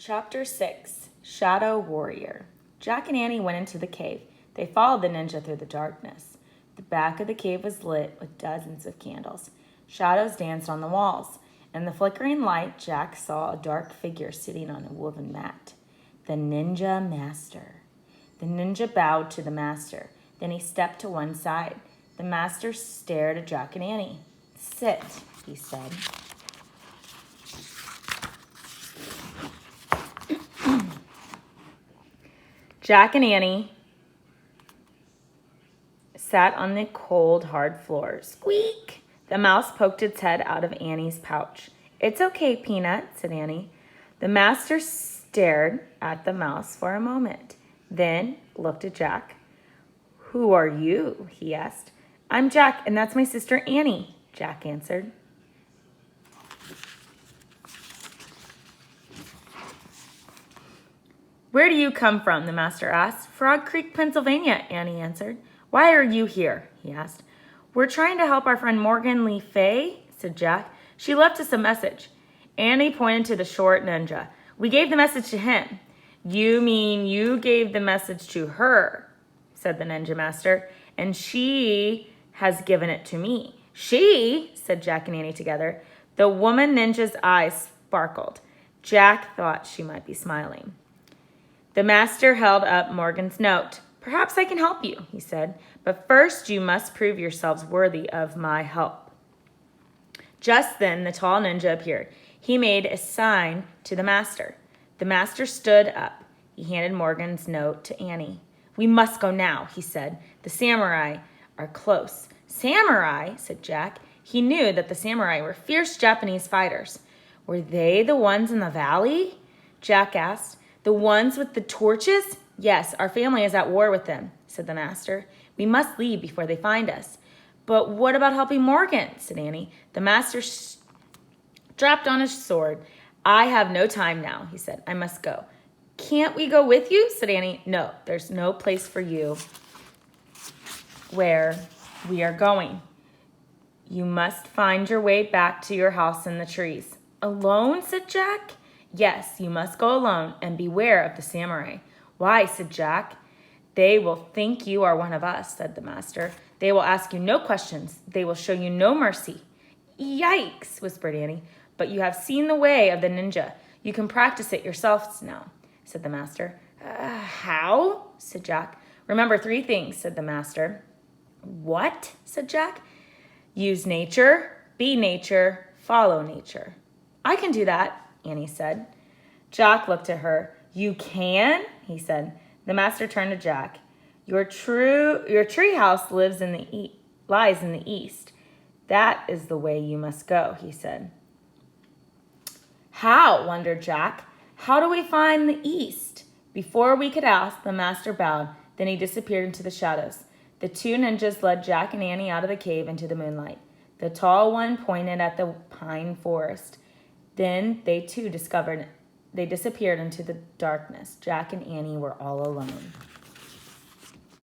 Chapter 6, Shadow Warrior. Jack and Annie went into the cave. They followed the ninja through the darkness. The back of the cave was lit with dozens of candles. Shadows danced on the walls. In the flickering light, Jack saw a dark figure sitting on a woven mat. The Ninja Master. The ninja bowed to the master. Then he stepped to one side. The master stared at Jack and Annie. "Sit," he said. Jack and Annie sat on the cold, hard floor. Squeak! The mouse poked its head out of Annie's pouch. "It's okay, Peanut," said Annie. The master stared at the mouse for a moment, then looked at Jack. "Who are you?" he asked. "I'm Jack, and that's my sister Annie," Jack answered. "Where do you come from?" the master asked. "Frog Creek, Pennsylvania," Annie answered. "Why are you here?" he asked. "We're trying to help our friend Morgan Le Fay," said Jack. "She left us a message." Annie pointed to the short ninja. "We gave the message to him." "You mean you gave the message to her," said the ninja master, "and she has given it to me." "She?" said Jack and Annie together. The woman ninja's eyes sparkled. Jack thought she might be smiling. The master held up Morgan's note. "Perhaps I can help you," he said, "but first you must prove yourselves worthy of my help." Just then the tall ninja appeared. He made a sign to the master. The master stood up. He handed Morgan's note to Annie. "We must go now," he said. "The samurai are close." "Samurai?" said Jack. He knew that the samurai were fierce Japanese fighters. "Were they the ones in the valley?" Jack asked. "The ones with the torches?" "Yes, our family is at war with them," said the master. "We must leave before they find us." "But what about helping Morgan?" said Annie. The master strapped on his sword. "I have no time now," he said. "I must go." "Can't we go with you?" said Annie. "No, there's no place for you where we are going. You must find your way back to your house in the trees." "Alone?" said Jack. "Yes, you must go alone, and beware of the samurai." "Why?" said Jack. "They will think you are one of us," said the master. "They will ask you no questions. They will show you no mercy." "Yikes," whispered Annie. "But you have seen the way of the ninja. You can practice it yourselves now," said the master. How?" said Jack. "Remember 3 things," said the master. "What?" said Jack. "Use nature, be nature, follow nature." "I can do that," Annie said. Jack looked at her. "You can?" he said. The master turned to Jack. Your tree house lies in the east. That is the way you must go," he said. "How?" wondered Jack. "How do we find the east?" Before we could ask, the master bowed. Then he disappeared into the shadows. The 2 ninjas led Jack and Annie out of the cave into the moonlight. The tall one pointed at the pine forest. Then they too disappeared into the darkness. Jack and Annie were all alone.